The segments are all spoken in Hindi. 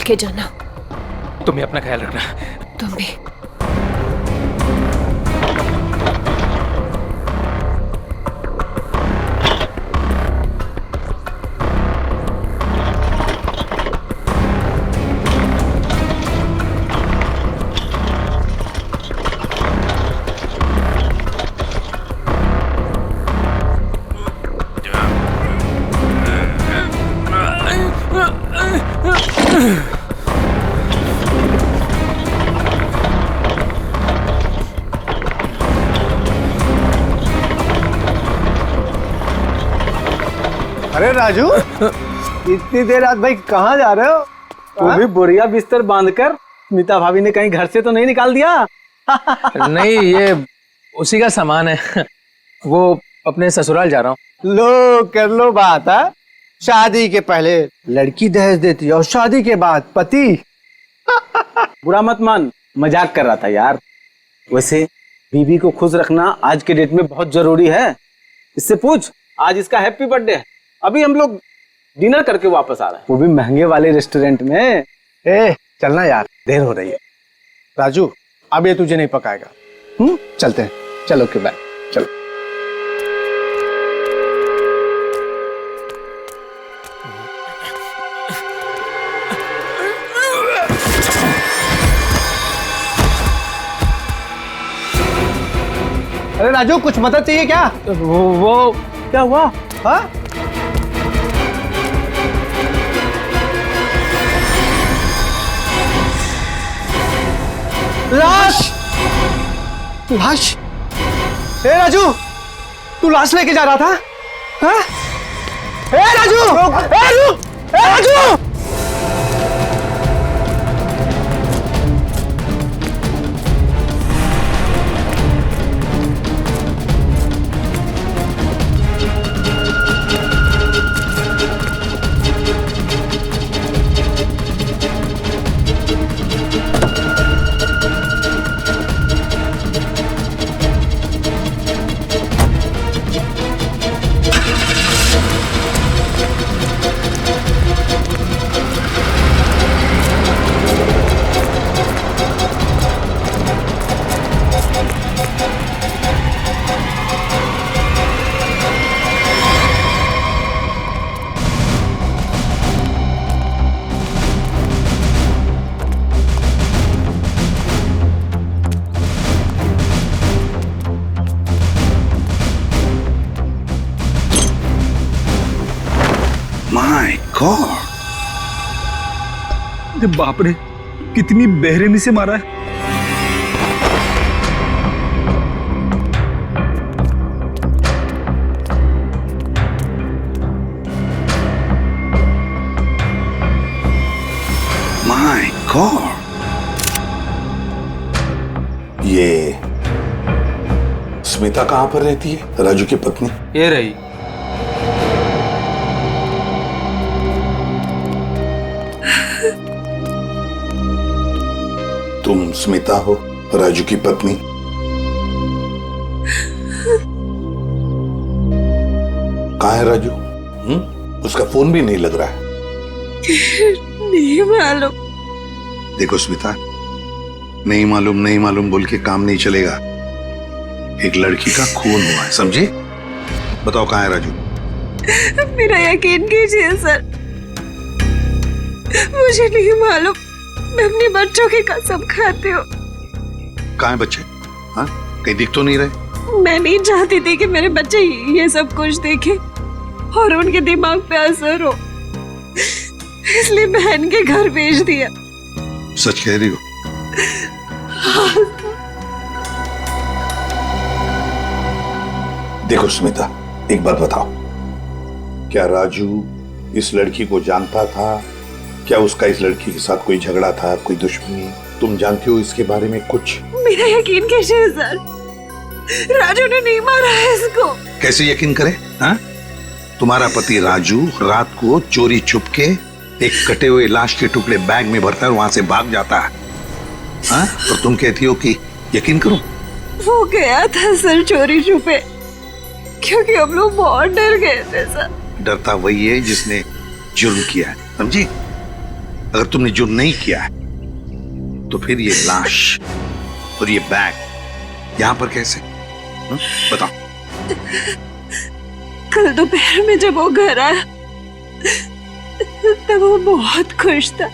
के जाना। तुम भी अपना ख्याल रखना। तुम भी। अरे राजू, इतनी देर रात भाई कहाँ जा रहे हो? वो भी बोरिया बिस्तर बांधकर। स्मिता भाभी ने कहीं घर से तो नहीं निकाल दिया? नहीं, ये उसी का सामान है। वो अपने ससुराल जा रहा हूँ। लो कर लो बात है। शादी के पहले लड़की दहेज देती है और शादी के बाद पति। बुरा मत मान, मजाक कर रहा था यार। वैसे बीवी को खुश रखना आज के डेट में बहुत जरूरी है। इससे पूछ, आज इसका हैप्पी बर्थडे है। अभी हम लोग डिनर करके वापस आ रहे हैं, वो भी महंगे वाले रेस्टोरेंट में। चलना यार, देर हो रही है। राजू, अब ये तुझे नहीं पकाएगा। चलते हैं। चलो के बाय। चलो। अरे राजू, कुछ मदद चाहिए क्या? वो क्या हुआ? हाँ? लाश! लाश? ए राजू, तू लाश लेके जा रहा था? हाँ? ए राजू! ए राजू! ए राजू! बाप रे, कितनी बेरहमी से मारा है। माय गॉड, ये स्मिता कहां पर रहती है? राजू की पत्नी ये रही। तुम स्मिता हो, राजू की पत्नी? कहाँ है राजू? उसका फोन भी नहीं लग रहा है। नहीं मालूम। देखो स्मिता, नहीं मालूम बोल के काम नहीं चलेगा। एक लड़की का खून हुआ है, समझे? बताओ कहाँ है राजू? मेरा यकीन कीजिए सर, मुझे नहीं मालूम। मैं अपने बच्चों की कसम खाती हूँ। कहाँ है बच्चे? हाँ, कहीं दिख तो नहीं रहे? मैं नहीं चाहती थी कि मेरे बच्चे ये सब कुछ देखें और उनके दिमाग पे असर हो, इसलिए बहन के घर भेज दिया। सच कह रही हो? देखो स्मिता, एक बात बताओ, क्या राजू इस लड़की को जानता था? क्या उसका इस लड़की के साथ कोई झगड़ा था, कोई दुश्मनी? तुम जानती हो इसके बारे में कुछ? मेरा यकीन कीजिए सर, राजू ने नहीं मारा है इसको। कैसे यकीन करे? हाँ? तुम्हारा पति राजू रात को चोरी छुप के एक कटे हुए लाश के टुकड़े बैग में भरकर वहां से भाग जाता है। हाँ? और तुम कहती हो कि यकीन करो? वो गया था सर चोरी छुपे, क्योंकि हम लोग बहुत डर गए थे सर। डरता वही है जिसने जुर्म किया है, समझी? अगर तुमने जो नहीं किया है तो फिर ये लाश और ये बैग यहाँ पर कैसे? बताओ। कल दोपहर में जब वो घर आया तब वो बहुत खुश था।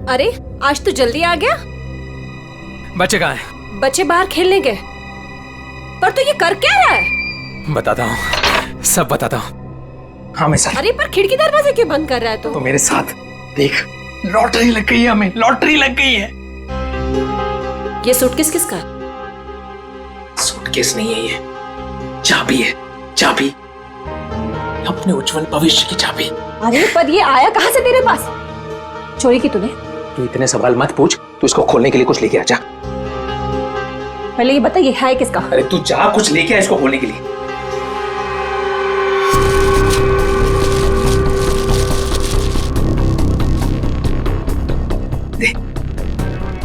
अरे आज तो जल्दी आ गया। बच्चे कहाँ हैं? बच्चे बाहर खेलने गए। पर तू ये कर क्या रहा है? बताता हूँ, सब बताता हूँ। हाँ मैं सर। अरे पर खिड़की दरवाजे क्यों बंद कर रहा है तू? तो मेरे साथ देख, लॉटरी लग गई है, हमें लॉटरी लग गई है। ये सूटकेस किसका? सूटकेस नहीं है ये, चाबी है, चाबी, अपने उज्जवल भविष्य की चाबी। अरे पर ये आया कहाँ से तेरे पास? चोरी की तूने? तू इतने सवाल मत पूछ, तू इसको खोलने के लिए कुछ लेके आ जा। पहले ये बता ये है किसका? अरे तू जा, कुछ लेके आ इसको खोलने के लिए। दे।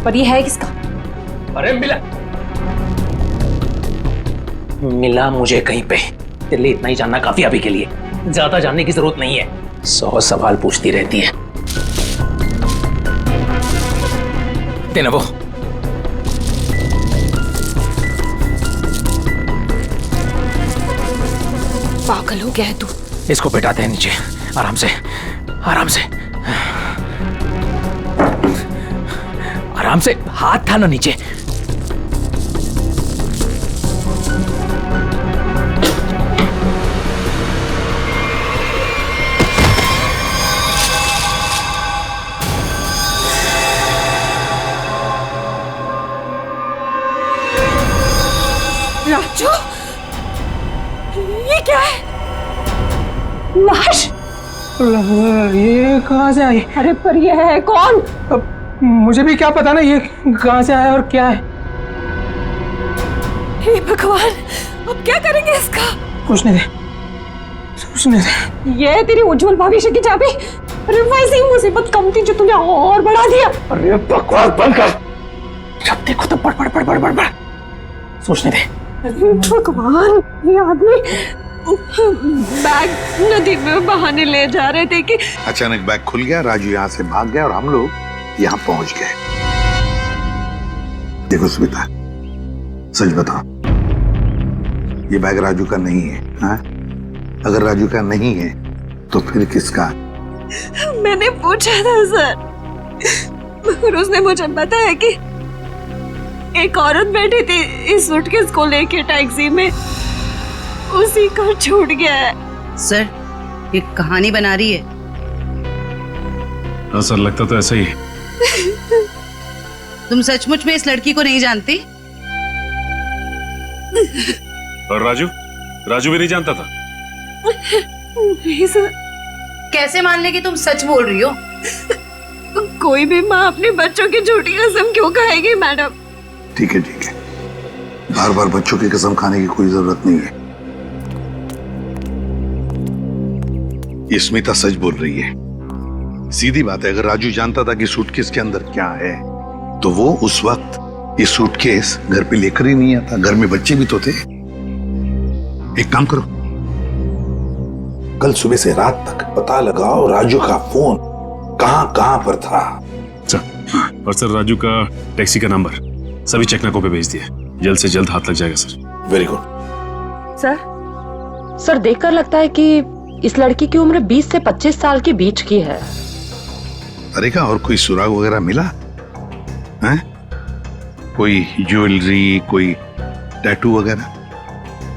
पर ये है किसका? अरे मिला मुझे कहीं पे। तेरे लिए इतना ही जानना काफी अभी के लिए, ज्यादा जानने की जरूरत नहीं है। 100 सवाल पूछती रहती है। देना वो। पागल हो गया है तू। इसको बैठाते हैं नीचे, आराम से, आराम से, आराम से। हाथ था ना नीचे। राजू, ये क्या है? लाश? ये कहाँ से आई? अरे पर ये है कौन? अब मुझे भी क्या पता ना ये कहाँ से आया और क्या है। हे भगवान, अब क्या करेंगे इसका? पूछने दे, पूछने दे। ये तेरी उज्जवल भविष्य की चाबी। अरे वैसी ही मुसीबत कम थी जो तूने और बढ़ा दिया। अरे बकवास बंद कर। जब देखो तो बड़ बड़ बड़ बड़ बड़ बड़। सोचने दे। भगवान, ये आदमी बैग नदी में बहाने ले जा रहे थे कि अचानक बैग खुल गया, राजू यहाँ से भाग गया और हम लोग यहाँ पहुंच गए। देखो स्मिता, सच बताओ, ये बैग राजू का नहीं है? हाँ? अगर राजू का नहीं है तो फिर किसका? मैंने पूछा था सर, मगर उसने मुझे बताया कि एक औरत बैठी थी इस सूटकेस को लेके टैक्सी में, उसी को छूट गया है। सर, ये कहानी बना रही है। हाँ सर, लगता तो ऐसा ही है। तुम सचमुच में इस लड़की को नहीं जानती? और राजू? राजू भी नहीं जानता था? नहीं सर। कैसे मान ले कि तुम सच बोल रही हो? कोई भी माँ अपने बच्चों की झूठी कसम क्यों खाएगी मैडम? ठीक है ठीक है, बार बार बच्चों की कसम खाने की कोई जरूरत नहीं है। ये स्मिता सच बोल रही है। सीधी बात है, अगर राजू जानता था कि सूटकेस के अंदर क्या है तो वो उस वक्त ये सूटकेस घर पे लेकर ही नहीं आता। घर में बच्चे भी तो थे। एक काम करो, कल सुबह से रात तक पता लगाओ राजू का फोन कहां पर था। सर, और सर राजू का टैक्सी का नंबर सभी चेकनाकों पे भेज दिया। जल्द से जल्द हाथ लग जाएगा सर। Very good. सर देखकर लगता है कि इस लड़की की उम्र 20 से 25 साल के बीच की है। अरे क्या और कोई सुराग वगैरह मिला है? कोई ज्वेलरी, कोई टैटू वगैरह?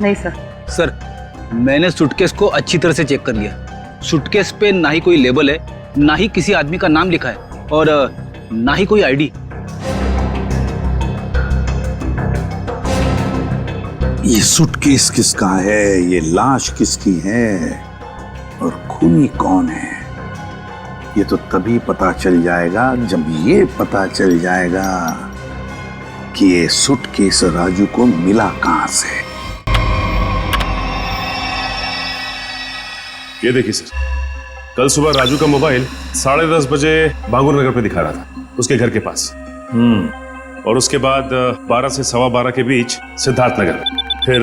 नहीं सर। सर, मैंने सूटकेस को अच्छी तरह से चेक कर लिया। सूटकेस पे ना ही कोई लेबल है, ना ही किसी आदमी का नाम लिखा है और ना ही कोई आईडी। ये सूटकेस किसका है, ये लाश किसकी है और खूनी कौन है, ये तो तभी पता चल जाएगा जब ये पता चल जाएगा कि ये सूटकेस राजू को मिला कहां से। ये देखिए सर, कल सुबह राजू का मोबाइल 10:30 बजे बांगुर नगर पे दिखा रहा था। उसके घर के पास। और उसके बाद 12 से 12:15 के बीच सिद्धार्थ नगर, फिर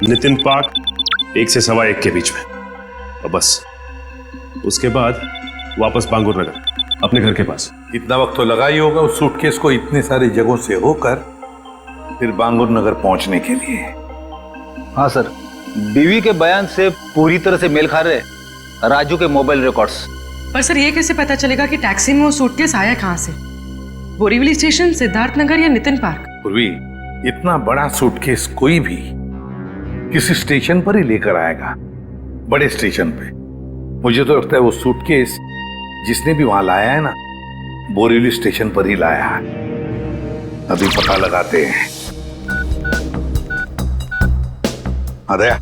नितिन पार्क 1 से 1:15 के बीच में, और बस उसके बाद वापस बांगुर नगर अपने घर के पास। इतना वक्त तो लगा ही होगा उस सूटकेस को इतनी सारी जगहों से होकर फिर बांगुर नगर पहुंचने के लिए। हाँ सर, बीवी के बयान से पूरी तरह से मेल खा रहे राजू के मोबाइल रिकॉर्ड्स। पर सर ये कैसे पता चलेगा कि टैक्सी में वो सूटकेस आया कहाँ से? बोरीवली स्टेशन, सिद्धार्थ नगर या नितिन पार्क? पूर्वी, इतना बड़ा सूटकेस कोई भी किसी स्टेशन पर ही लेकर आएगा, बड़े स्टेशन पे। मुझे तो लगता है वो सूटकेस जिसने भी वहां लाया है ना, बोरीवली स्टेशन पर ही लाया है। अभी पता लगाते हैं। अदया,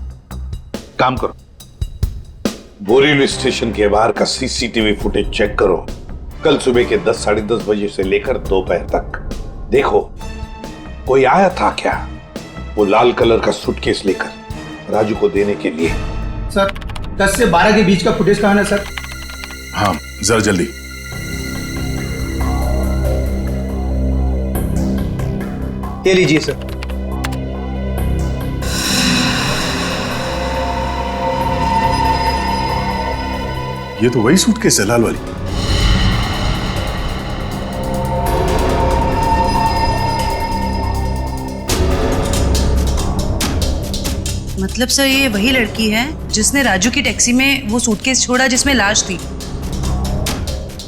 काम करो, बोरीवली स्टेशन के बाहर का सीसीटीवी फुटेज चेक करो। कल सुबह के 10, साढ़े 10 बजे से लेकर दोपहर तक देखो कोई आया था क्या वो लाल कलर का सूटकेस लेकर राजू को देने के लिए। सर 10 से 12 के बीच का फुटेज कहाँ है सर? हाँ, जरा जल्दी। ये लीजिए सर। ये तो वही सूटकेस है, लाल वाली। मतलब सर ये वही लड़की है जिसने राजू की टैक्सी में वो सूटकेस छोड़ा जिसमें लाश थी।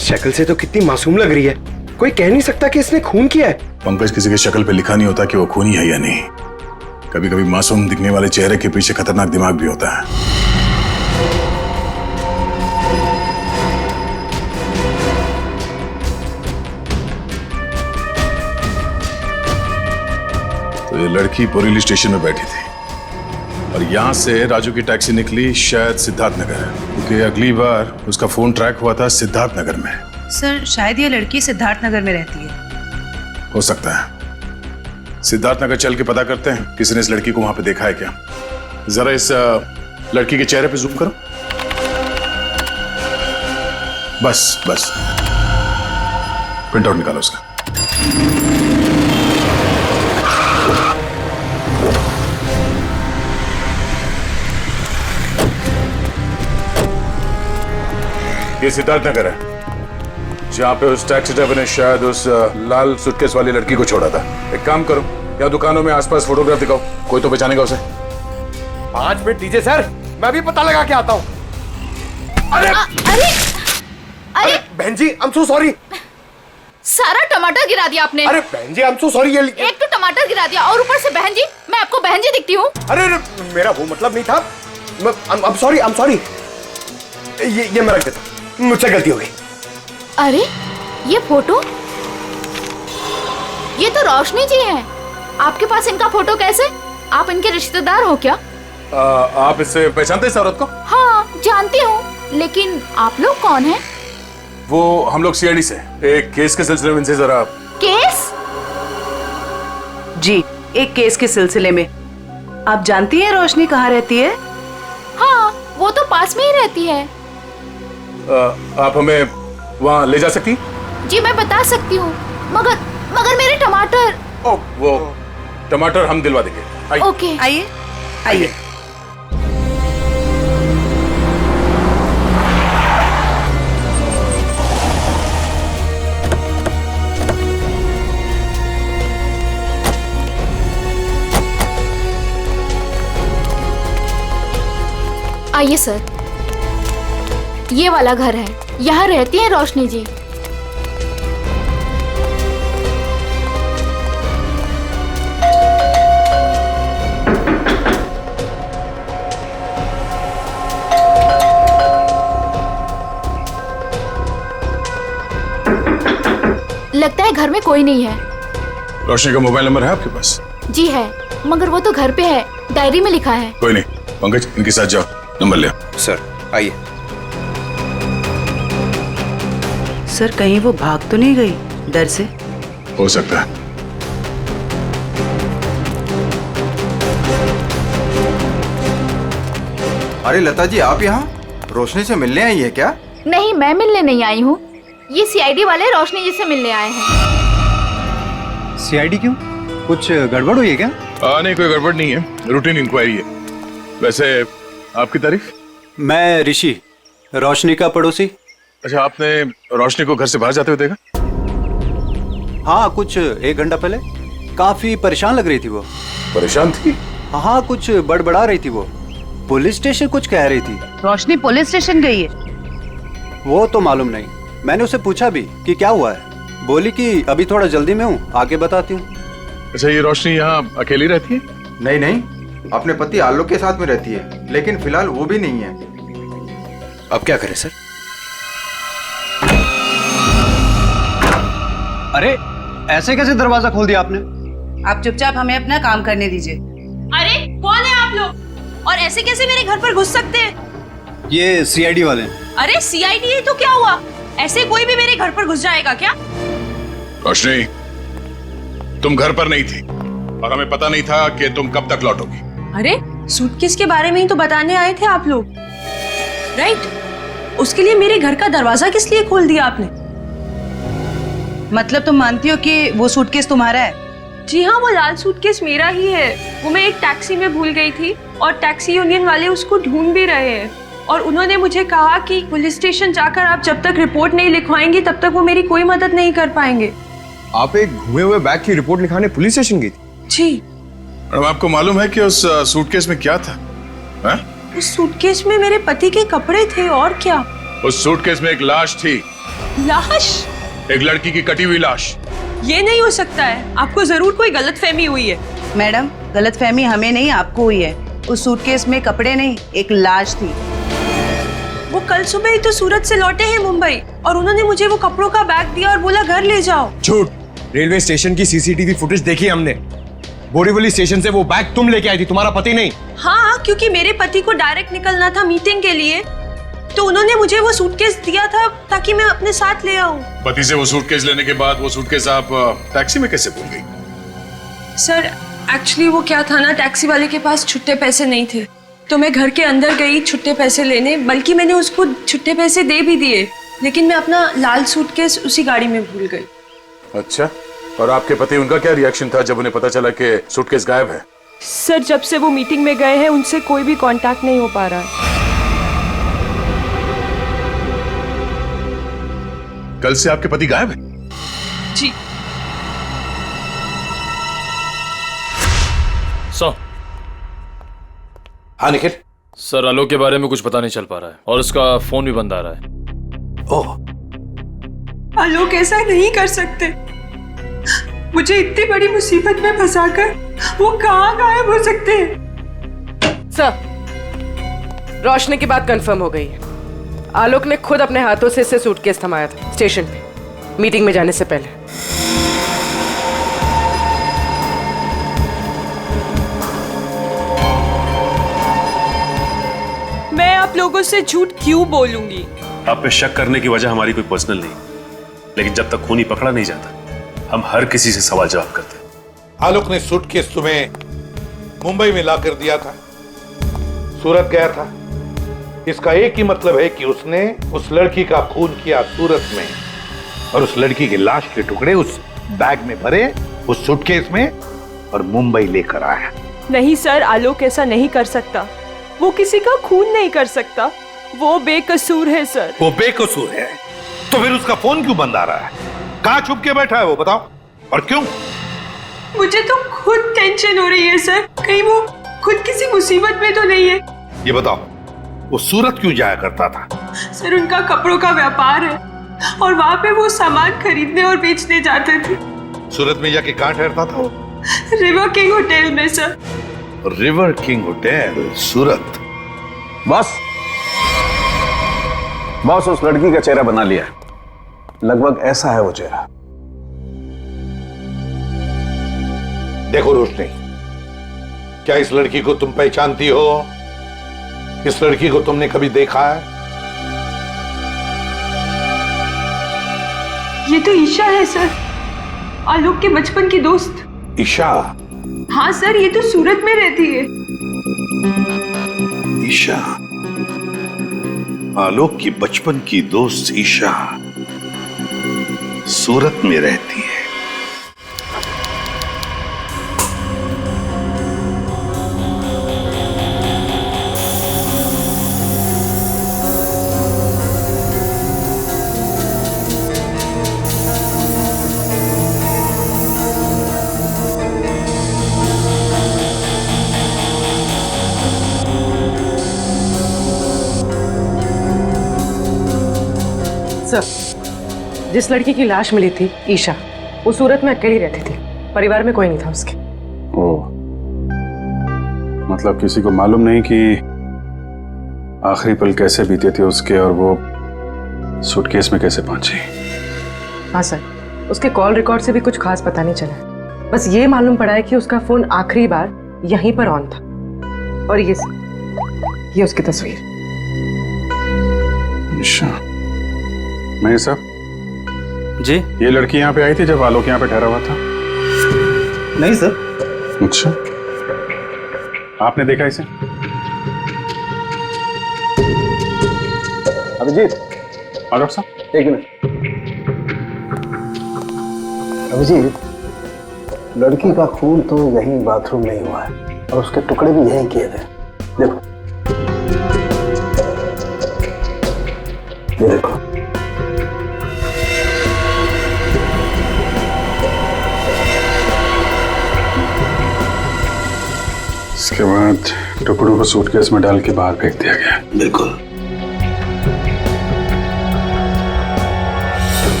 शक्ल से तो कितनी मासूम लग रही है, कोई कह नहीं सकता कि इसने खून किया है। पंकज, किसी के शक्ल पे लिखा नहीं होता कि वो खूनी है या नहीं। कभी कभी मासूम दिखने वाले चेहरे के पीछे खतरनाक दिमाग भी होता है। तो ये लड़की बोरीवली स्टेशन में बैठी थी और यहाँ से राजू की टैक्सी निकली शायद सिद्धार्थ नगर, क्योंकि अगली बार उसका फोन ट्रैक हुआ था सिद्धार्थ नगर में। सर शायद ये लड़की सिद्धार्थ नगर में रहती है। हो सकता है। सिद्धार्थ नगर चल के पता करते हैं किसी ने इस लड़की को वहां पे देखा है क्या। जरा इस लड़की के चेहरे पे जूम करो। बस बस, प्रिंट आउट निकालो उसका। ये सिद्धार्थ नगर है जहाँ पे उस टैक्सी ड्राइवर ने शायद उस लाल सूटकेस वाली लड़की को छोड़ा था। एक काम करो, या दुकानों में आसपास फोटोग्राफ दिखाओ, कोई तो पहचानेगा उसे। 5 मिनट दीजिए सर, मैं भी पता लगा के आता हूँ। अरे अरे अरे बहन जी, आई एम सो सॉरी। सारा टमाटर गिरा दिया आपने। अरे बहन जी, आई एम सो सॉरी। एक तो टमाटर गिरा दिया और ऊपर से बहन जी, मैं आपको बहन जी दिखती हूँ? अरे मेरा वो मतलब नहीं था। I am sorry. ये मैं रख देता, मुझसे गलती हो गई। अरे ये फोटो, ये तो रोशनी जी हैं। आपके पास इनका फोटो कैसे? आप इनके रिश्तेदार हो क्या? आप इससे पहचानते हैं इस औरत को? हाँ जानती हूँ, लेकिन आप लोग कौन हैं? वो हम लोग सीआईडी से एक केस के सिलसिले में इनसे जरा। केस? जी, एक केस के सिलसिले में। आप जानती हैं रोशनी कहाँ रहती है? हाँ, वो तो पास में ही रहती है। आप हमें वहाँ ले जा सकती? जी मैं बता सकती हूँ, मगर मेरे टमाटर। ओ, वो टमाटर हम दिलवा देंगे। आइए। ओके आइए आइए। आइए सर, ये वाला घर है, यहाँ रहती है रोशनी जी। लगता है घर में कोई नहीं है। रोशनी का मोबाइल नंबर है आपके पास? जी है, मगर वो तो घर पे है, डायरी में लिखा है। कोई नहीं, पंकज इनके साथ जाओ, नंबर ले आओ। सर आइए। सर कहीं वो भाग तो नहीं गई डर से? हो सकता है। अरे लता जी, आप यहाँ रोशनी से मिलने आई है क्या? नहीं, मैं मिलने नहीं आई हूँ। ये सीआईडी वाले रोशनी जी से मिलने आए हैं। सीआईडी क्यों? कुछ गड़बड़ हुई है क्या? नहीं, कोई गड़बड़ नहीं है, रूटीन इंक्वायरी है। वैसे आपकी तारीफ? मैं ऋषि, रोशनी का पड़ोसी। अच्छा, आपने रोशनी को घर से बाहर जाते हुए देखा? हाँ, कुछ 1 घंटा पहले। काफी परेशान लग रही थी वो। परेशान थी? हाँ, कुछ बड़बड़ा रही थी वो। पुलिस स्टेशन कुछ कह रही थी। रोशनी पुलिस स्टेशन गई है? वो तो मालूम नहीं, मैंने उसे पूछा भी कि क्या हुआ है। बोली कि अभी थोड़ा जल्दी में हूँ, आके बताती हूँ। अच्छा, ये रोशनी यहाँ अकेली रहती है? नहीं नहीं, अपने पति आलोक के साथ में रहती है, लेकिन फिलहाल वो भी नहीं है। अब क्या करें सर? अरे ऐसे कैसे दरवाजा खोल दिया आपने? आप चुपचाप हमें अपना काम करने दीजिए। अरे कौन है आप लोग और ऐसे कैसे मेरे घर पर घुस सकते हैं? ये सीआईडी वाले हैं। अरे सीआईडी है तो क्या हुआ? ऐसे कोई भी मेरे घर पर घुस जाएगा क्या? रोशनी, तुम घर पर नहीं थी और हमें पता नहीं था कि तुम कब तक लौटोगी। अरे सूटकेस के बारे में ही तो बताने आए थे आप लोग, राइट? उसके लिए मेरे घर का दरवाजा किस लिए खोल दिया आपने? मतलब तुम मानती हो कि वो सूटकेस तुम्हारा है? जी हाँ, वो लाल सूटकेस मेरा ही है। वो मैं एक टैक्सी में भूल गई थी और टैक्सी यूनियन वाले उसको ढूंढ भी रहे हैं और उन्होंने मुझे कहा कि पुलिस स्टेशन जाकर आप जब तक रिपोर्ट नहीं लिखवाएंगी तब तक वो मेरी कोई मदद नहीं कर पाएंगे। आप एक घुमे हुए बैग की रिपोर्ट लिखाने पुलिस स्टेशन गई थी? जी। मैडम, आपको मालूम है कि उस सूटकेस में क्या था? है? उस सूटकेस में मेरे पति के कपड़े थे और क्या? उस सूटकेस में एक लाश थी। लाश? एक लड़की की कटी हुई लाश। ये नहीं हो सकता है, आपको जरूर कोई गलतफहमी हुई है। मैडम, गलतफहमी हमें नहीं आपको हुई है। उस सूटकेस में कपड़े नहीं, एक लाश थी। वो कल सुबह ही तो सूरत से लौटे हैं मुंबई और उन्होंने मुझे वो कपड़ों का बैग दिया और बोला घर ले जाओ। झूठ। रेलवे स्टेशन की सीसीटीवी फुटेज देखी हमने। बोरीवली स्टेशन से वो बैग तुम लेके आई थी, तुम्हारा पति नहीं। हाँ, क्योंकि मेरे पति को डायरेक्ट निकलना था मीटिंग के लिए, तो उन्होंने मुझे वो सूटकेस दिया था ताकि मैं अपने साथ ले आऊं। पति से वो सूटकेस लेने के बाद वो सूटकेस आप टैक्सी में कैसे भूल गई? सर, एक्चुअली वो क्या था ना, टैक्सी वाले के पास छुट्टे पैसे नहीं थे तो मैं घर के अंदर गई छुट्टे पैसे लेने, बल्कि मैंने उसको छुट्टे पैसे दे भी दिए, लेकिन मैं अपना लाल सूटकेस उसी गाड़ी में भूल गई। अच्छा, और आपके पति, उनका क्या रिएक्शन था जब उन्हें पता चला कि सूटकेस गायब है? सर, जब से वो मीटिंग में गए हैं उनसे कोई भी कांटेक्ट नहीं हो पा रहा है। कल से आपके पति गायब है? जी। सर। हाँ निखिल। सर, आलोक के बारे में कुछ पता नहीं चल पा रहा है और उसका फोन भी बंद आ रहा है। ओह। आलोक ऐसा नहीं कर सकते। मुझे इतनी बड़ी मुसीबत में फंसाकर वो कहाँ गायब हो सकते हैं? सर, रोशनी की बात कंफर्म हो गई है। आलोक ने खुद अपने हाथों से इसे सूटकेस थमाया था स्टेशन पे, मीटिंग में जाने से पहले। मैं आप लोगों से झूठ क्यों बोलूंगी? आप पे शक करने की वजह हमारी कोई पर्सनल नहीं, लेकिन जब तक खूनी पकड़ा नहीं जाता हम हर किसी से सवाल जवाब करते हैं। आलोक ने सूटकेस तुम्हें मुंबई में ला कर दिया था, सूरत गया था। इसका एक ही मतलब है कि उसने उस लड़की का खून किया सूरत में और उस लड़की की लाश के टुकड़े उस बैग में भरे, उस सूटकेस में, और मुंबई लेकर आया। नहीं सर, आलोक ऐसा नहीं कर सकता। वो किसी का खून नहीं कर सकता। वो बेकसूर है सर। वो बेकसूर है तो फिर उसका फोन क्यों बंद आ रहा है? कहाँ छुप के बैठा है वो, बताओ, और क्यों? मुझे तो खुद टेंशन हो रही है सर, कहीं वो खुद किसी मुसीबत में तो नहीं है। ये बताओ, वो सूरत क्यों जाया करता था? सर, उनका कपड़ों का व्यापार है और वहाँ पे वो सामान खरीदने और बेचने जाते थे। सूरत में जाके कहाँ ठहरता था वो? रिवर किंग होटल में सर। रिवर किंग होटल, सूरत। बॉस उस लड़की का चेहरा बना लिया, लगभग ऐसा है वो चेहरा। देखो रोशनी, क्या इस लड़की को तुम पहचानती हो? इस लड़की को तुमने कभी देखा है? ये तो ईशा है सर, आलोक के बचपन की दोस्त। ईशा? हाँ सर, ये तो सूरत में रहती है। ईशा, आलोक की बचपन की दोस्त ईशा। सूरत में रहती है। सर, जिस लड़की की लाश मिली थी ईशा, वो सूरत में अकेली रहती थी, परिवार में कोई नहीं था उसके। ओह, मतलब किसी को मालूम नहीं कि आखिरी पल कैसे बीते थे उसके और वो सूटकेस में कैसे पहुंची। हाँ सर, उसके कॉल रिकॉर्ड से भी कुछ खास पता नहीं चला। बस ये मालूम पड़ा है कि उसका फोन आखिरी बार यहीं पर ऑन था। और ये उसकी तस्वीर। अच्छा, मैं सब जी, ये लड़की यहाँ पे आई थी जब आलोक यहाँ पे ठहरा हुआ था? नहीं सर। अच्छा, आपने देखा इसे? अभिजीत, हाँ डॉक्टर साहब, एक मिनट। अभिजीत, लड़की का खून तो यहीं बाथरूम में ही हुआ है और उसके टुकड़े भी यहीं किए थे। देखो, ये देखो। इसके बाद टुकड़ों को सूटकेस में डाल के बाहर फेंक दिया गया। बिल्कुल।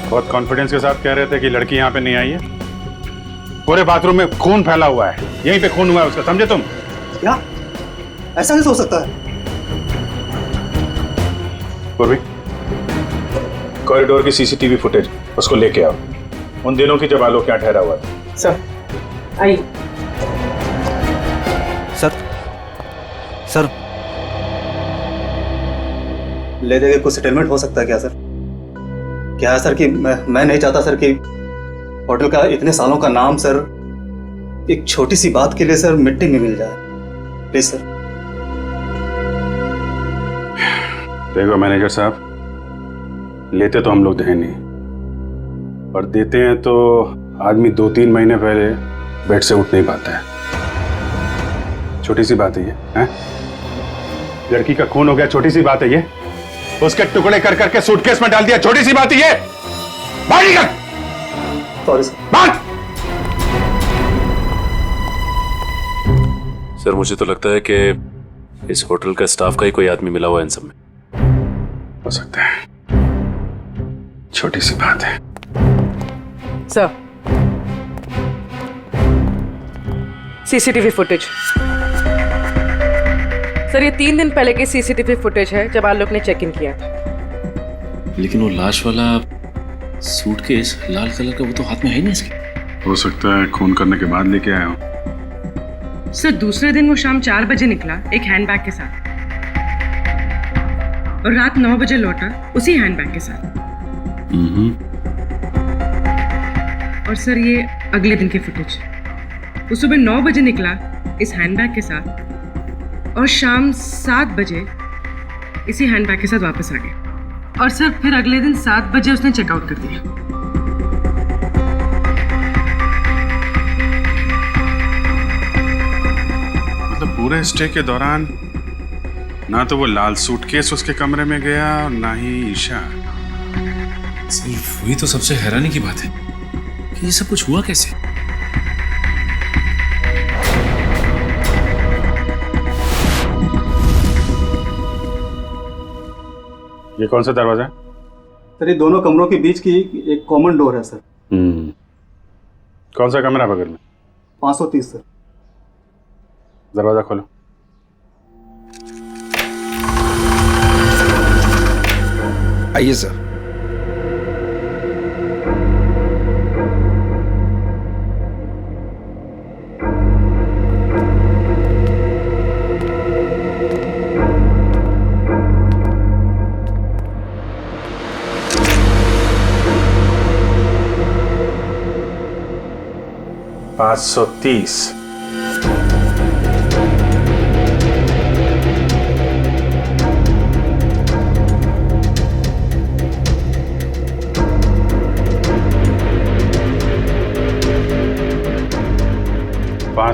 बहुत कॉन्फिडेंस के साथ कह रहे थे कि लड़की यहाँ पे नहीं आई है। पूरे बाथरूम में खून फैला हुआ है, यहीं पे खून हुआ है उसका, समझे तुम? क्या? ऐसा नहीं हो सकता है। पूर्वी, कॉरिडोर की सीसीटीवी फुटेज उसको लेके आओ, उन दिनों की जब आलोक यहाँ ठहरा हुआ था। सर, आइए। सर, ले देके कुछ सेटलमेंट हो सकता है क्या सर? क्या है सर कि मैं नहीं चाहता सर कि होटल का इतने सालों का नाम सर एक छोटी सी बात के लिए सर मिट्टी में मिल जाए। Please sir. देखो मैनेजर साहब, लेते तो हम लोग हैं नहीं, और देते हैं तो आदमी 2-3 महीने पहले बेड से उठ नहीं पाता है। छोटी सी बात है ये, हैं? लड़की का खून हो गया, छोटी सी बात है ये? उसके टुकड़े कर करके सूटकेस में डाल दिया, छोटी सी बात है ये? बाहर निकल। Sorry sir. बात। सर, मुझे तो लगता है कि इस होटल का स्टाफ का ही कोई आदमी मिला हुआ है इन सब में। हो सकता है, छोटी सी बात है। Sir, CCTV footage. सर, ये 3 दिन पहले की सीसीटीवी फुटेज है जब आलोक ने चेक इन किया था। लेकिन वो लाश वाला सूटकेस लाल कलर का, वो तो हाथ में है ही नहीं इसके। हो सकता है खून करने के बाद लेके आया हो। सर, दूसरे दिन वो शाम 4 बजे निकला एक हैंडबैग के साथ, और रात 9 बजे लौटा उसी हैंडबैग के साथ। और सर, ये अगले दिन की फुटेज। वो सुबह 9 बजे निकला इस हैंडबैग के साथ, और शाम 7 बजे इसी हैंडबैग के साथ वापस आ गया। और सर, फिर अगले दिन 7 बजे उसने चेकआउट कर दिया। मतलब पूरे स्टे के दौरान ना तो वो लाल सूटकेस उसके कमरे में गया और ना ही ईशा। सिर्फ वही तो सबसे हैरानी की बात है कि ये सब कुछ हुआ कैसे। ये कौन सा दरवाजा है? सर, ये दोनों कमरों के बीच की एक कॉमन डोर है सर। कौन सा कमरा बगल में? 530 सर। दरवाजा खोलो। आइए सर। पाँच 530।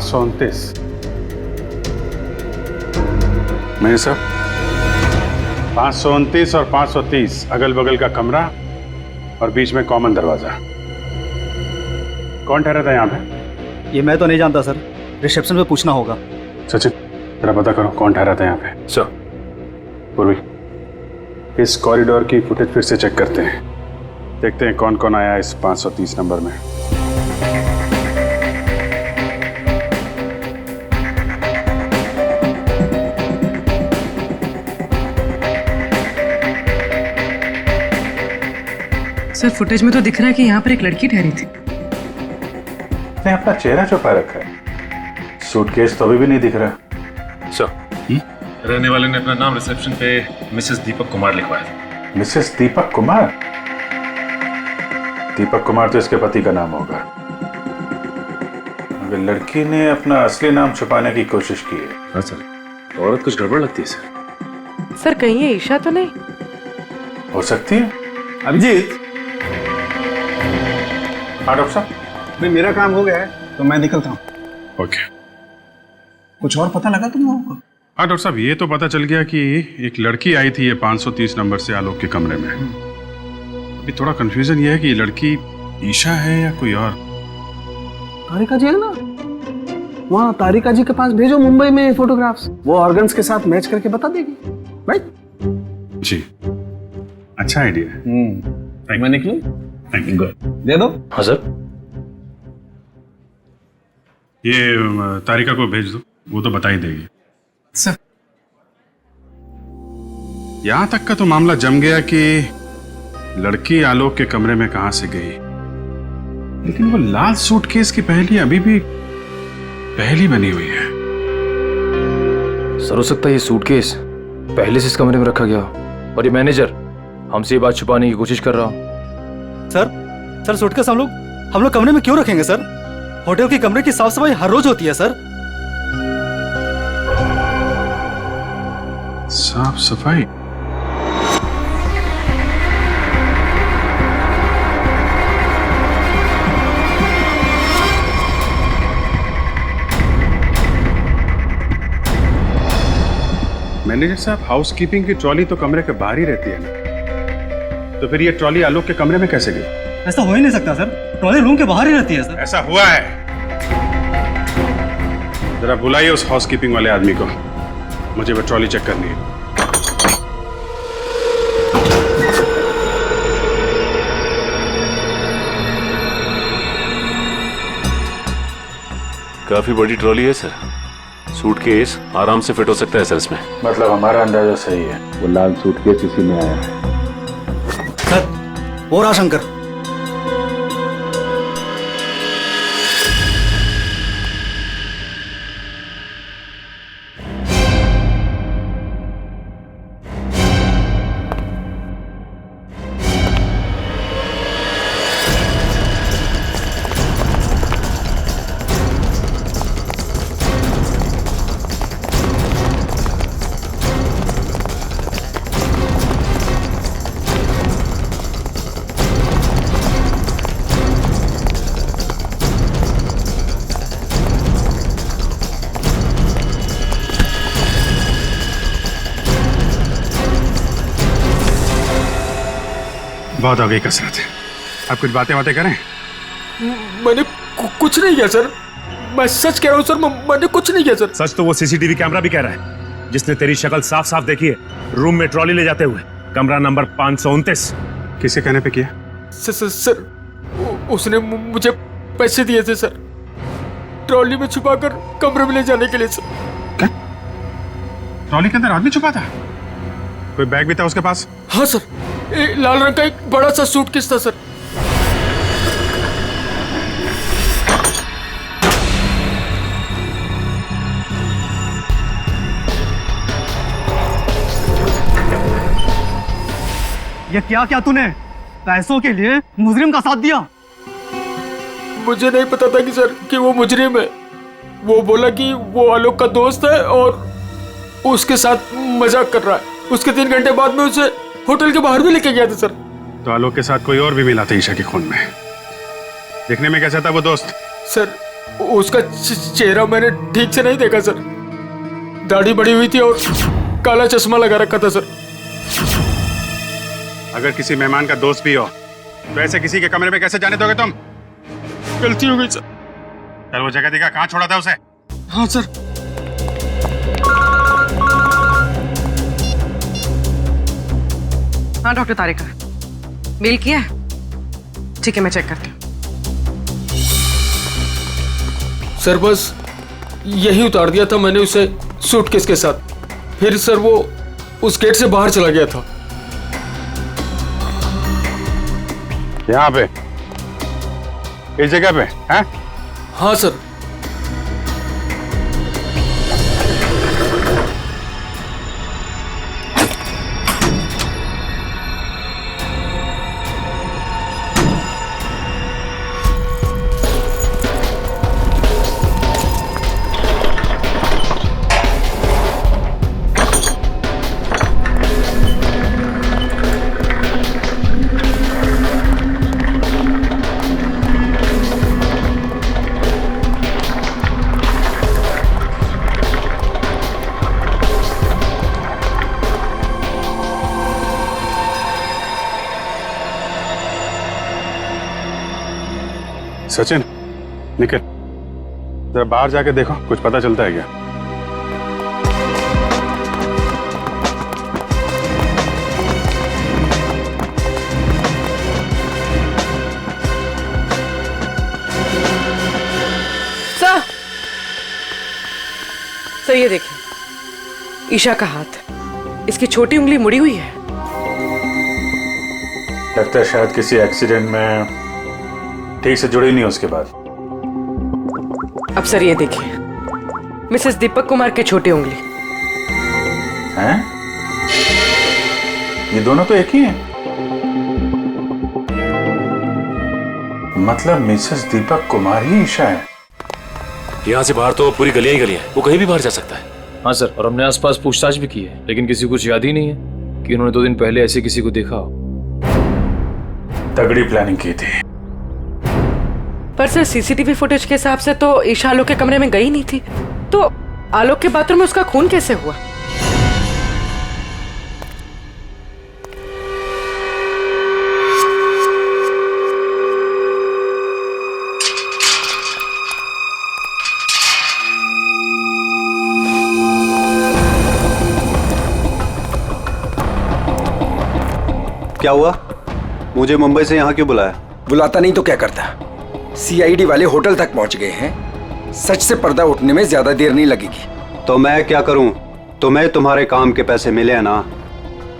529 मेरे साहब 529 और 530 अगल बगल का कमरा और बीच में कॉमन दरवाजा। कौन ठहरा था यहाँ पे? ये मैं तो नहीं जानता सर, रिसेप्शन पे पूछना होगा। सचिन जरा पता करो कौन ठहरा था यहाँ पे। सर। पूर्वी इस कॉरिडोर की फुटेज फिर से चेक करते हैं, देखते हैं कौन कौन आया इस 530 नंबर में। सर फुटेज में तो दिख रहा है कि यहाँ पर एक लड़की ठहरी थी। ने अपना चेहरा छुपा रखा है, सूटकेस तो अभी भी नहीं दिख रहा। सर रहने वाले ने अपना नाम रिसेप्शन पे मिसेस दीपक कुमार लिखवाया था। मिसेस दीपक कुमार? दीपक कुमार तो इसके पति का नाम होगा, मगर लड़की ने अपना असली नाम छुपाने की कोशिश की है। हाँ सर, औरत कुछ गड़बड़ लगती है सर। सर कहीं ये ईशा तो नहीं? हो सकती है। अभिजीत, हाँ डॉक्टर साहब। भाई मेरा काम हो गया है तो मैं निकलता हूँ। ओके। कुछ और पता लगा तुम लोगों को? हाँ डॉक्टर साहब, ये तो पता चल गया कि एक लड़की आई थी ये 530 नंबर से आलोक के कमरे में। अभी थोड़ा कंफ्यूजन ये है कि ये लड़की ईशा है या कोई और। तारिका जी है ना, वहाँ तारिका जी के पास भेजो मुंबई में फोटोग्राफ्स, वो ऑर्गन्स के साथ मैच करके बता देगी। राइट जी, अच्छा आइडिया है। मैं निकलूं? Thank you. दे दो। हाँ सर। ये तारिका को भेज दो, वो तो बता ही देगी। सर यहां तक का तो मामला जम गया कि लड़की आलोक के कमरे में कहां से गई, लेकिन वो लाल सूटकेस की पहेली अभी भी पहेली बनी हुई है। सर हो सकता है ये सूटकेस पहले से इस कमरे में रखा गया हो और ये मैनेजर हमसे ये बात छुपाने की कोशिश कर रहा हो। सर सूटकेस हम लोग कमरे में क्यों रखेंगे सर? होटल के कमरे की साफ सफाई हर रोज होती है सर। साफ सफाई? मैनेजर साहब, हाउसकीपिंग की ट्रॉली तो कमरे के बाहर ही रहती है ना, तो फिर ये ट्रॉली आलोक के कमरे में कैसे गई? ऐसा हो ही नहीं सकता सर, ट्रॉली रूम के बाहर ही रहती है सर। ऐसा हुआ है। जरा बुलाइए उस हाउसकीपिंग वाले आदमी को, मुझे वो ट्रॉली चेक करनी है। काफी बड़ी ट्रॉली है सर, सूटकेस आराम से फिट हो सकता है सर इसमें। मतलब हमारा अंदाजा सही है, वो लाल सूटकेस इसी में आया है। सर वो रहा शंकर। बहुत हो गई कसरत है, आप कुछ बातें करें। मैंने कुछ नहीं किया सर, मैं सच कह रहा हूँ सर, मैंने कुछ नहीं किया सर। सच तो वो सीसीटीवी कैमरा भी कह रहा है, जिसने तेरी शक्ल साफ साफ देखी है रूम में ट्रॉली ले जाते हुए, कमरा नंबर 529। किसके कहने पे किया? सर उसने मुझे पैसे दिए थे सर, ट्रॉली में छुपाकर कमरे में ले जाने के लिए सर। क्या? ट्रॉली के अंदर आदमी छुपा था? कोई बैग भी था उसके पास? हाँ सर, लाल रंग का एक बड़ा सा सूटकेस था सर। ये क्या क्या तूने पैसों के लिए मुजरिम का साथ दिया? मुझे नहीं पता था कि सर कि वो मुजरिम है। वो बोला कि वो आलोक का दोस्त है और उसके साथ मजाक कर रहा है। उसके 3 घंटे बाद में उसे होटल के बाहर भी लेके गया था सर। तो आलोक के साथ कोई और भी मिला था ईशा के खून में? देखने में कैसा था वो दोस्त? सर उसका चेहरा मैंने ठीक से नहीं देखा सर। दाढ़ी बड़ी हुई थी और काला चश्मा लगा रखा था सर। अगर किसी मेहमान का दोस्त भी हो तो ऐसे किसी के कमरे में कैसे जाने दोगे तुम? गलती हो गई सर। चल वो जगह दिखा, कहाँ छोड़ा था उसे? हाँ सर। हाँ डॉक्टर तारिका, मेल किया है? ठीक है, मैं चेक करती हूँ। सर बस यही उतार दिया था मैंने उसे सूटकेस के साथ। फिर सर वो उस गेट से बाहर चला गया था। यहाँ पे, इस जगह पे? हैं? हाँ सर। सचिन, निकल जरा बाहर जाके देखो, कुछ पता चलता है क्या? सर ये देखिए, ईशा का हाथ, इसकी छोटी उंगली मुड़ी हुई है। लगता है शायद किसी एक्सीडेंट में ठीक से जुड़ी नहीं उसके बाद। अब सर ये देखिए, मिसेस दीपक कुमार की छोटी उंगली। हैं? ये दोनों तो एक ही हैं। मतलब मिसेस दीपक कुमार ही ईशा है। यहाँ से बाहर तो पूरी गलियां ही गलियां हैं, वो कहीं भी बाहर जा सकता है। हाँ सर, और हमने आसपास पूछताछ भी की है, लेकिन किसी को कुछ याद ही नहीं है कि उन्होंने 2 दिन पहले ऐसे किसी को देखा हो। तगड़ी प्लानिंग की थी। पर सर सीसीटीवी फुटेज के हिसाब से तो ईशा आलोक के कमरे में गई नहीं थी, तो आलोक के बाथरूम में उसका खून कैसे हुआ? क्या हुआ? मुझे मुंबई से यहाँ क्यों बुलाया? बुलाता नहीं तो क्या करता? सीआईडी वाले होटल तक पहुंच गए हैं। सच से पर्दा उठने में ज्यादा देर नहीं लगेगी। तो मैं क्या करूं? तुम्हें तुम्हारे काम के पैसे मिले हैं ना?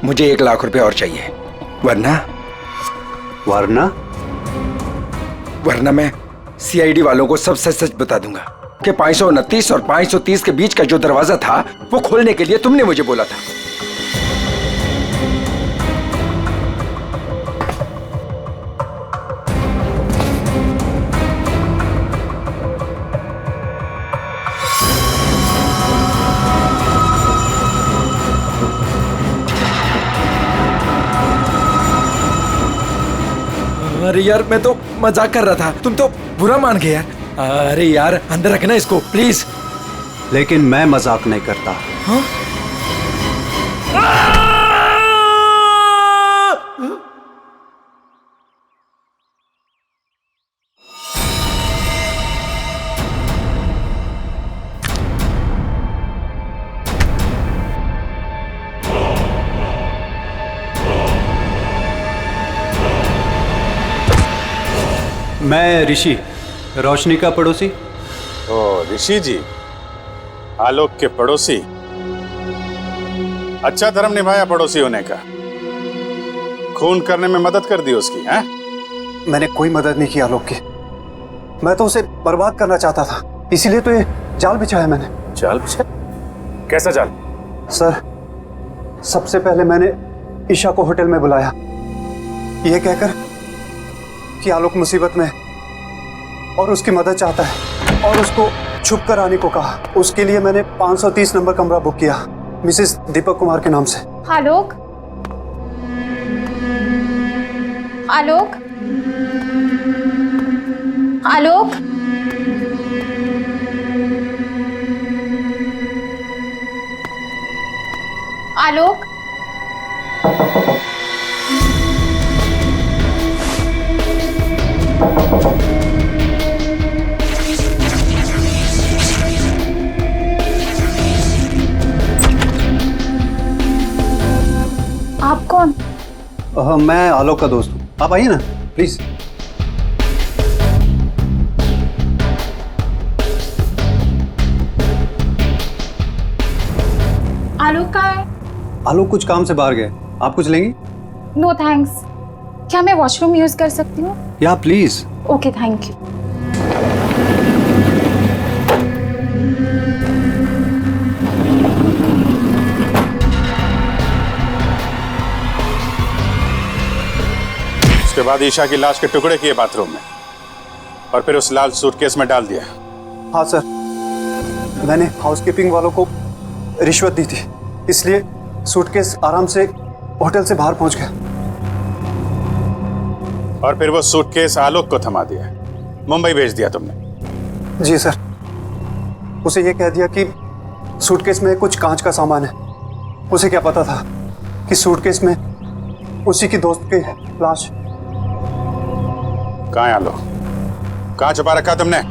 मुझे 1 लाख रुपए और चाहिए, वरना वरना मैं सीआईडी वालों को सब सच सच बता दूंगा कि 529 और 530 के बीच का जो दरवाजा था वो खोलने के लिए तुमने मुझे बोला था। अरे यार, मैं तो मजाक कर रहा था, तुम तो बुरा मान गए यार। अरे यार, अंदर रखना इसको प्लीज। लेकिन मैं मजाक नहीं करता। हाँ? मैं ऋषि, रोशनी का पड़ोसी। ओ ऋषि जी, आलोक के पड़ोसी। अच्छा धर्म निभाया पड़ोसी होने का। खून करने में मदद कर दी उसकी, हैं? मैंने कोई मदद नहीं की आलोक की। मैं तो उसे बर्बाद करना चाहता था, इसीलिए तो ये जाल बिछाया मैंने। जाल बिछाया? कैसा जाल? सर, सबसे पहले मैंने ईशा को होटल में बुलाया, ये कहकर कि आलोक मुसीबत में और उसकी मदद चाहता है, और उसको छुप कर आने को कहा। उसके लिए मैंने 530 नंबर कमरा बुक किया मिसेस दीपक कुमार के नाम से। आलोक, आलोक, आलोक, आलोक, आप कौन? मैं आलोक का दोस्त हूँ, आप आइए ना प्लीज। आलोक कहाँ है? आलोक कुछ काम से बाहर गए, आप कुछ लेंगी? No thanks. क्या मैं वॉशरूम यूज कर सकती हूँ? या प्लीज। Okay, thank you. उसके बाद ईशा की लाश के टुकड़े किए बाथरूम में और फिर उस लाल सूटकेस में डाल दिया। हाँ सर, मैंने हाउसकीपिंग वालों को रिश्वत दी थी, इसलिए सूटकेस आराम से होटल से बाहर पहुंच गया। और फिर वो सूटकेस आलोक को थमा दिया, मुंबई भेज दिया तुमने। जी सर, उसे ये कह दिया कि सूटकेस में कुछ कांच का सामान है। उसे क्या पता था कि सूटकेस में उसी की दोस्त की लाश। कहाँ है आलोक? कहाँ छुपा रखा तुमने?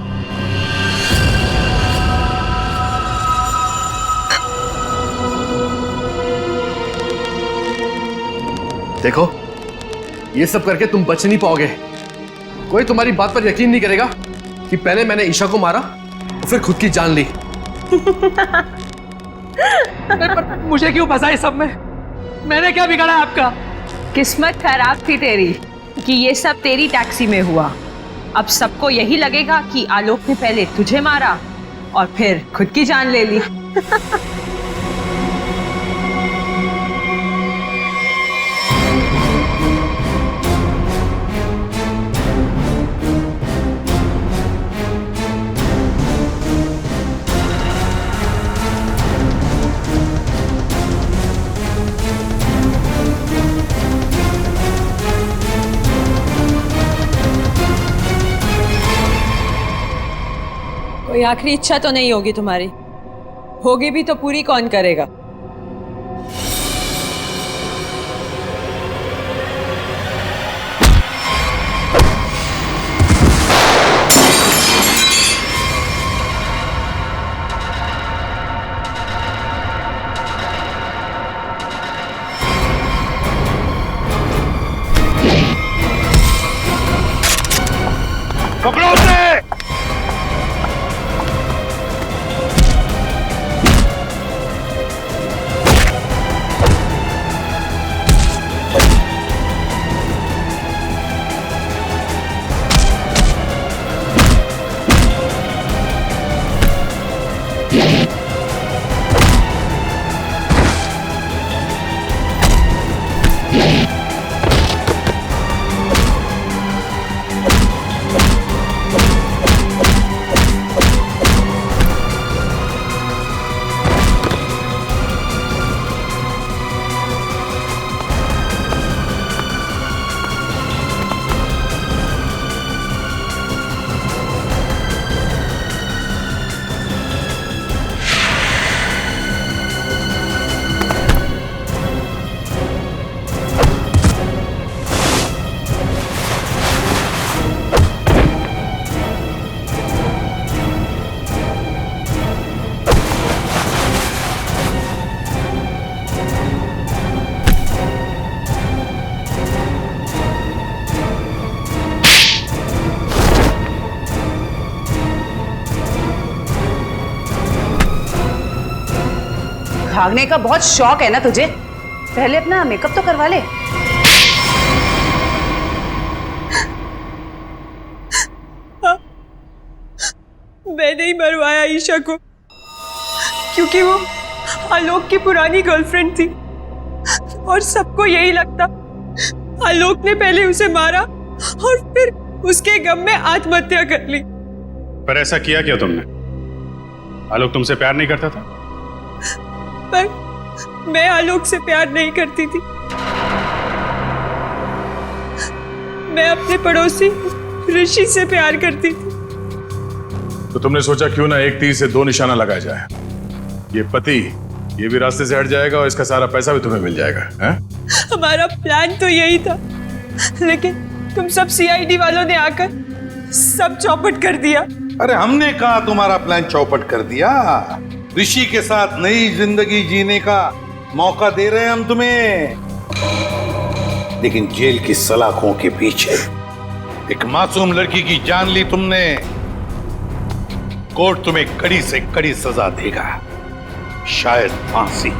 देखो, ये सब करके तुम बच नहीं पाओगे। कोई तुम्हारी बात पर यकीन नहीं करेगा कि पहले मैंने ईशा को मारा और फिर खुद की जान ली। मुझे क्यों फंसा इस सब में? मैंने क्या बिगाड़ा आपका? किस्मत खराब थी तेरी कि ये सब तेरी टैक्सी में हुआ। अब सबको यही लगेगा कि आलोक ने पहले तुझे मारा और फिर खुद की जान ले ली। कोई आखिरी इच्छा तो नहीं होगी तुम्हारी? होगी भी तो पूरी कौन करेगा? पकड़ो उसे! भागने का बहुत शौक है ना तुझे? पहले अपना मेकअप तो करवा ले। मैंने ही मरवाया ईशा को, क्योंकि वो आलोक की पुरानी गर्लफ्रेंड थी और सबको यही लगता आलोक ने पहले उसे मारा और फिर उसके गम में आत्महत्या कर ली। पर ऐसा किया क्या तुमने? आलोक तुमसे प्यार नहीं करता था? पर मैं आलोक से प्यार नहीं करती थी। मैं अपने पड़ोसी ऋषि से प्यार करती थी। तो तुमने सोचा क्यों ना एक तीर से दो निशाना लगाया जाए। ये पति ये भी रास्ते से हट जाएगा और इसका सारा पैसा भी तुम्हें मिल जाएगा। हैं? हमारा प्लान तो यही था, लेकिन तुम सब सीआईडी वालों ने आकर सब चौपट कर दिया। अरे हमने कहा तुम्हारा प्लान चौपट कर दिया। ऋषि के साथ नई जिंदगी जीने का मौका दे रहे हैं हम तुम्हें, लेकिन जेल की सलाखों के पीछे एक मासूम लड़की की जान ली तुमने। कोर्ट तुम्हें कड़ी से कड़ी सजा देगा, शायद फांसी।